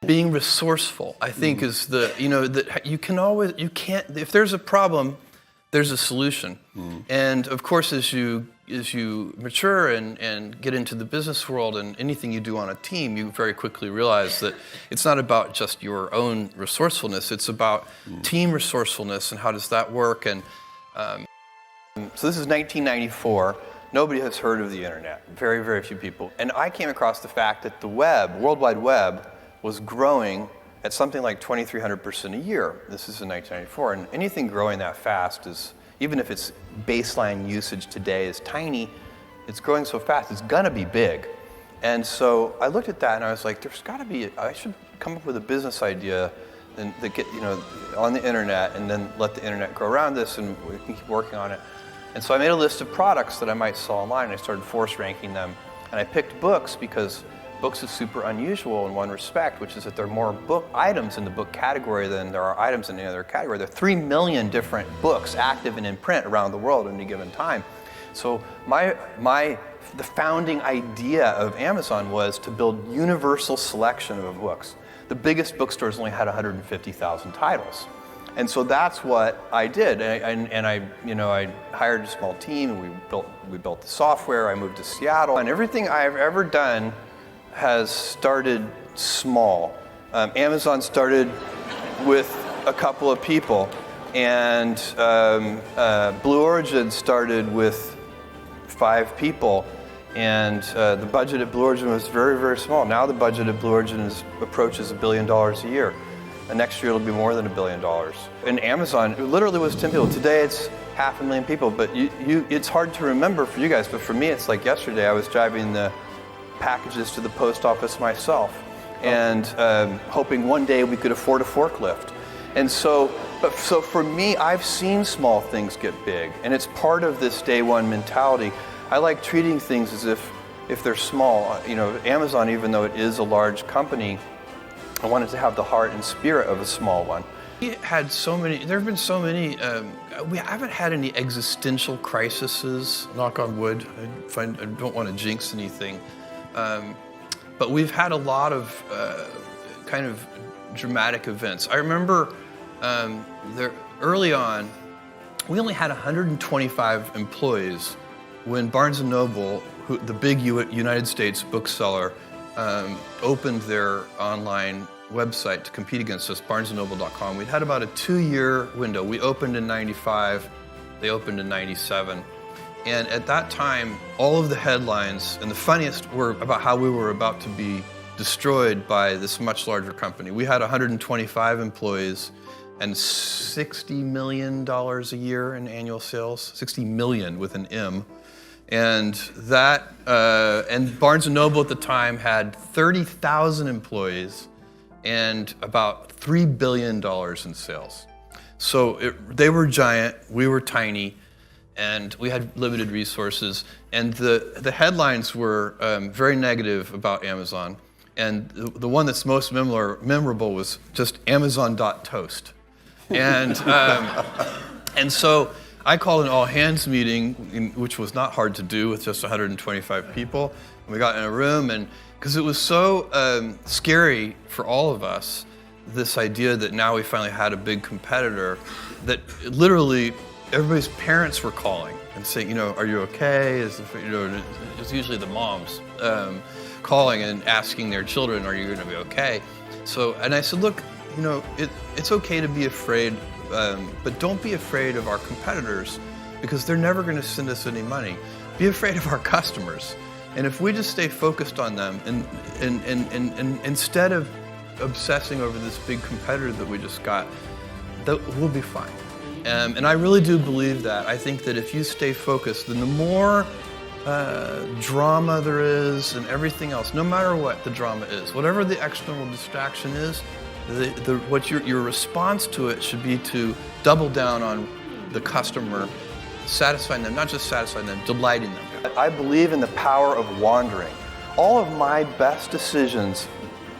Being resourceful, I think, is that you can't, if there's a problem, there's a solution. And of course, as you mature and get into the business world and anything you do on a team, you very quickly realize that it's not about just your own resourcefulness, it's about team resourcefulness and how does that work. And so this is 1994. Nobody has heard of the internet, very, very few people. And I came across the fact that the web, World Wide Web, was growing at something like 2,300% a year. This is in 1994, and anything growing that fast is, even if its baseline usage today is tiny, it's growing so fast, it's gonna be big. And so I looked at that and I was like, there's gotta be, I should come up with a business idea and that get, on the internet and then let the internet grow around this and we can keep working on it. And so I made a list of products that I might sell online and I started force ranking them. And I picked books because books is super unusual in one respect, which is that there are more book items in the book category than there are items in any other category. There are 3 million different books active and in print around the world at any given time. So the founding idea of Amazon was to build universal selection of books. The biggest bookstores only had 150,000 titles. And so that's what I did. And I hired a small team and we built the software. I moved to Seattle, and everything I've ever done has started small. Amazon started with a couple of people, and Blue Origin started with 5 people, and the budget at Blue Origin was very, very small. Now the budget at Blue Origin approaches $1 billion a year. And next year it'll be more than $1 billion. And Amazon, it literally was 10 people. Today it's 500,000 people, but it's hard to remember for you guys, but for me it's like yesterday I was driving the packages to the post office myself and hoping one day we could afford a forklift. And so for me, I've seen small things get big, and it's part of this day one mentality. I like treating things as if they're small. Amazon, even though it is a large company, I wanted to have the heart and spirit of a small one. There have been so many, we haven't had any existential crises, knock on wood. I don't want to jinx anything. But we've had a lot of kind of dramatic events. I remember early on, we only had 125 employees when Barnes & Noble, the big United States bookseller, opened their online website to compete against us, barnesandnoble.com. We'd had about a 2-year window. We opened in 95, they opened in 97. And at that time, all of the headlines, and the funniest were about how we were about to be destroyed by this much larger company. We had 125 employees and $60 million a year in annual sales, 60 million with an M. And and Barnes & Noble at the time had 30,000 employees and about $3 billion in sales. So they were giant, we were tiny, and we had limited resources. And the headlines were very negative about Amazon. And the one that's most memorable was just Amazon.toast. And so I called an all-hands meeting, which was not hard to do with just 125 people. And we got in a room, and because it was so scary for all of us, this idea that now we finally had a big competitor, that literally everybody's parents were calling and saying, are you okay? It's usually the moms calling and asking their children, are you going to be okay? So, and I said, look, it's okay to be afraid, but don't be afraid of our competitors, because they're never going to send us any money. Be afraid of our customers. And if we just stay focused on them and instead of obsessing over this big competitor that we just got, we'll be fine. And I really do believe that. I think that if you stay focused, then the more drama there is and everything else, no matter what the drama is, whatever the external distraction is, what your response to it should be to double down on the customer, satisfying them, not just satisfying them, delighting them. I believe in the power of wandering. All of my best decisions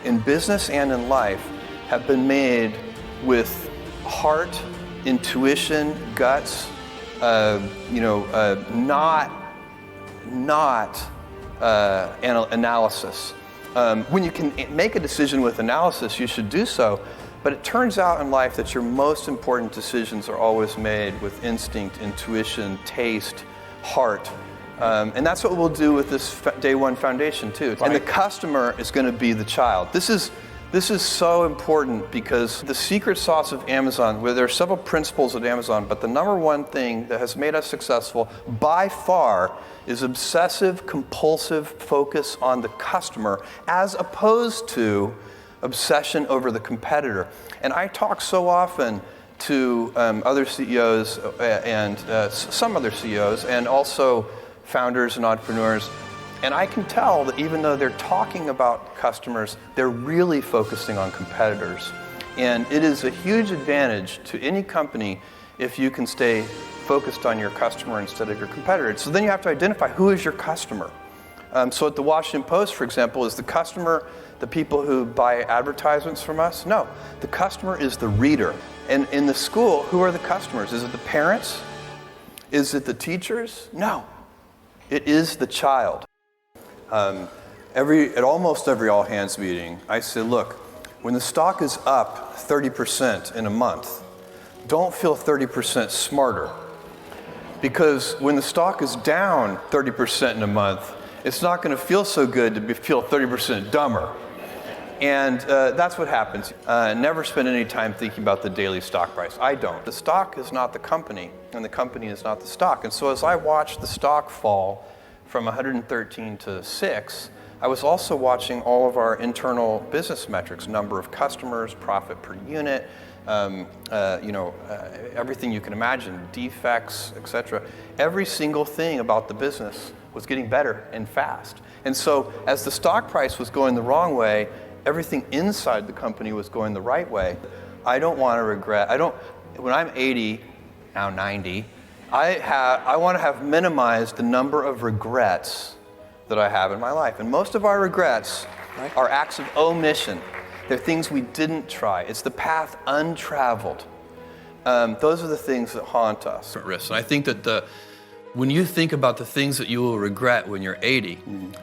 in business and in life have been made with heart, intuition, guts, not analysis. When you can make a decision with analysis, you should do so. But it turns out in life that your most important decisions are always made with instinct, intuition, taste, heart. And that's what we'll do with this day one foundation too. Right. And the customer is going to be the child. This is so important because the secret sauce of Amazon, where there are several principles at Amazon, but the number one thing that has made us successful by far is obsessive, compulsive focus on the customer as opposed to obsession over the competitor. And I talk so often to other CEOs and some other CEOs and also founders and entrepreneurs, and I can tell that even though they're talking about customers, they're really focusing on competitors. And it is a huge advantage to any company if you can stay focused on your customer instead of your competitor. So then you have to identify who is your customer. So at the Washington Post, for example, is the customer the people who buy advertisements from us? No, the customer is the reader. And in the school, who are the customers? Is it the parents? Is it the teachers? No, it is the child. At almost every all-hands meeting, I say, look, when the stock is up 30% in a month, don't feel 30% smarter. Because when the stock is down 30% in a month, it's not going to feel so good to feel 30% dumber. And that's what happens. Never spend any time thinking about the daily stock price. I don't. The stock is not the company, and the company is not the stock. And so as I watched the stock fall from 113 to 6, I was also watching all of our internal business metrics, number of customers, profit per unit, everything you can imagine, defects, etc. Every single thing about the business was getting better and fast. And so as the stock price was going the wrong way, everything inside the company was going the right way. I don't want to regret. When I'm 80, now 90, I want to have minimized the number of regrets that I have in my life. And most of our regrets are acts of omission. They're things we didn't try. It's the path untraveled. Those are the things that haunt us. And I think that when you think about the things that you will regret when you're 80,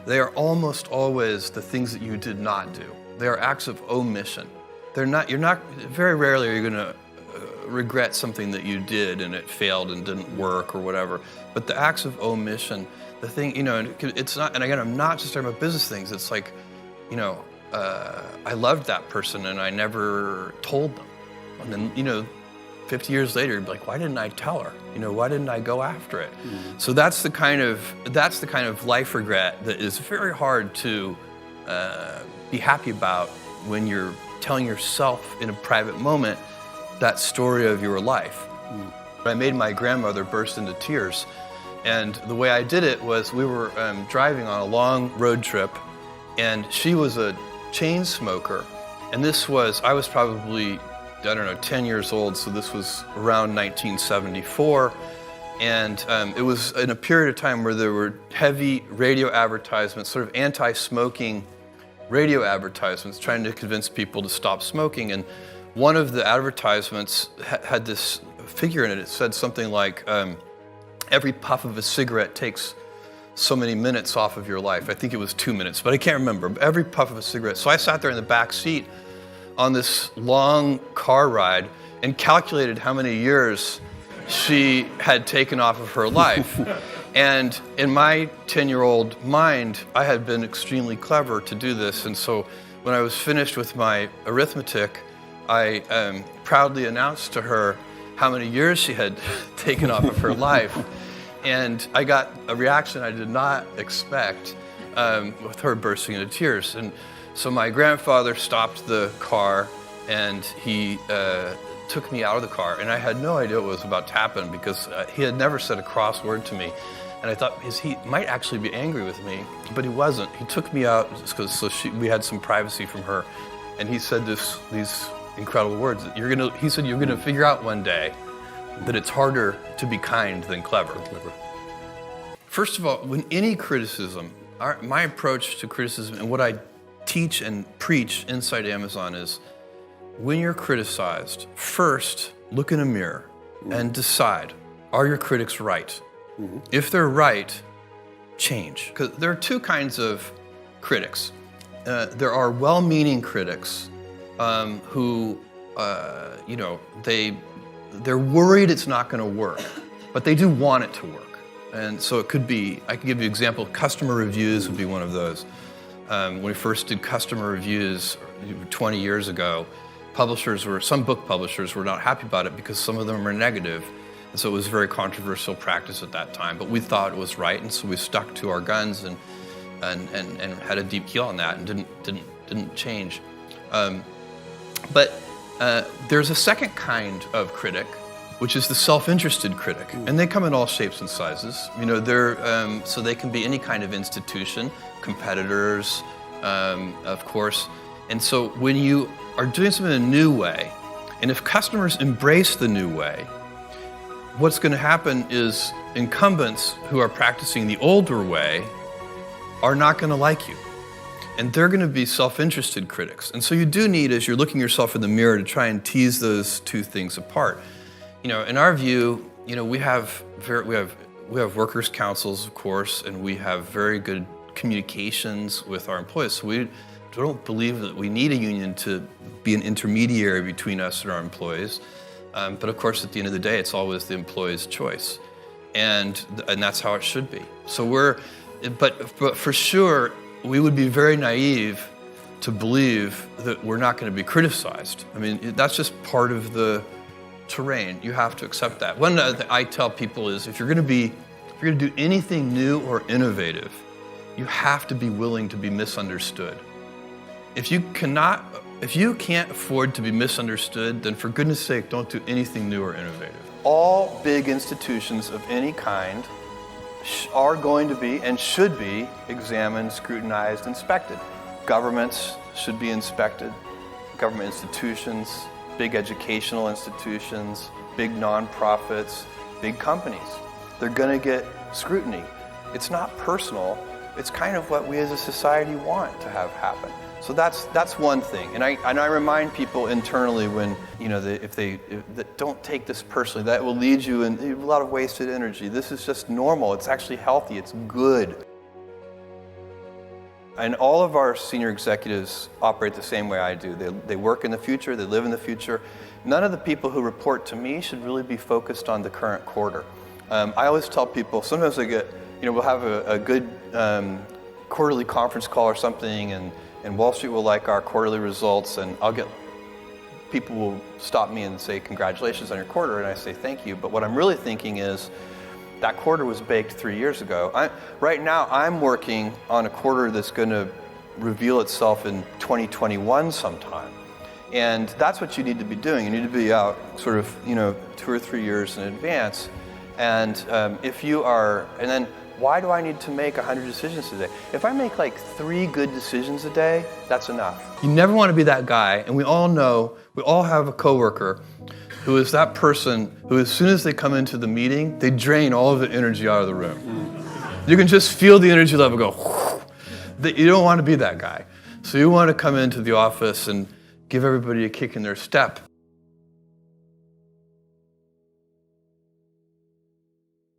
they are almost always the things that you did not do. They are acts of omission. Very rarely are you going to regret something that you did and it failed and didn't work or whatever. But the acts of omission, the thing, it's not, and again, I'm not just talking about business things. It's like, I loved that person and I never told them. And then, 50 years later, you'd be like, why didn't I tell her? Why didn't I go after it? So that's the kind of life regret that is very hard to be happy about when you're telling yourself in a private moment that story of your life. I made my grandmother burst into tears, and the way I did it was we were driving on a long road trip, and she was a chain smoker, and I was probably 10 years old, so this was around 1974, and it was in a period of time where there were heavy radio advertisements, sort of anti-smoking radio advertisements, trying to convince people to stop smoking. And one of the advertisements had this figure in it. It said something like, every puff of a cigarette takes so many minutes off of your life. I think it was 2 minutes, but I can't remember. Every puff of a cigarette. So I sat there in the back seat on this long car ride and calculated how many years she had taken off of her life. And in my 10-year-old mind, I had been extremely clever to do this. And so when I was finished with my arithmetic, I proudly announced to her how many years she had taken off of her life. And I got a reaction I did not expect, with her bursting into tears. And so my grandfather stopped the car and he took me out of the car, and I had no idea what was about to happen because he had never said a cross word to me. And I thought he might actually be angry with me, but he wasn't. He took me out we had some privacy from her, and he said these incredible words. He said, you're gonna figure out one day that it's harder to be kind than clever. First of all, when any criticism, my approach to criticism and what I teach and preach inside Amazon is, when you're criticized, first look in a mirror and decide, are your critics right? If they're right, change. Because there are two kinds of critics. there are well-meaning critics who, they're worried it's not going to work, but they do want it to work. And so it could be, I can give you an example, customer reviews would be one of those. When we first did customer reviews 20 years ago, some book publishers were not happy about it because some of them were negative. And so it was a very controversial practice at that time, but we thought it was right, and so we stuck to our guns and had a deep heel on that and didn't change. But there's a second kind of critic, which is the self-interested critic, and they come in all shapes and sizes. So they can be any kind of institution, competitors, of course. And so when you are doing something in a new way, and if customers embrace the new way, what's going to happen is incumbents who are practicing the older way are not going to like you. And they're going to be self-interested critics. And so you do need, as you're looking yourself in the mirror, to try and tease those two things apart. In our view, we have workers' councils, of course, and we have very good communications with our employees. So we don't believe that we need a union to be an intermediary between us and our employees. But of course, at the end of the day, it's always the employee's choice. And that's how it should be. So but for sure, we would be very naive to believe that we're not going to be criticized. I mean, that's just part of the terrain. You have to accept that. One thing I tell people is if you're going to do anything new or innovative, you have to be willing to be misunderstood. If you can't afford to be misunderstood, then for goodness sake, don't do anything new or innovative. All big institutions of any kind are going to be and should be examined, scrutinized, inspected. Governments should be inspected. Government institutions, big educational institutions, big nonprofits, big companies. They're going to get scrutiny. It's not personal. It's kind of what we as a society want to have happen. So that's one thing, and I remind people internally when if they don't take this personally, that will lead you in a lot of wasted energy. This is just normal. It's actually healthy. It's good. And all of our senior executives operate the same way I do. They work in the future. They live in the future. None of the people who report to me should really be focused on the current quarter. I always tell people. Sometimes I get we'll have a good quarterly conference call or something, and Wall Street will like our quarterly results, and people will stop me and say, congratulations on your quarter, and I say, thank you. But what I'm really thinking is, that quarter was baked 3 years ago. Right now, I'm working on a quarter that's going to reveal itself in 2021 sometime. And that's what you need to be doing. You need to be out sort of, 2 or 3 years in advance. And and then, why do I need to make 100 decisions a day? If I make like 3 good decisions a day, that's enough. You never want to be that guy, and we all have a coworker who is that person who, as soon as they come into the meeting, they drain all of the energy out of the room. You can just feel the energy level go, whoosh. You don't want to be that guy. So you want to come into the office and give everybody a kick in their step.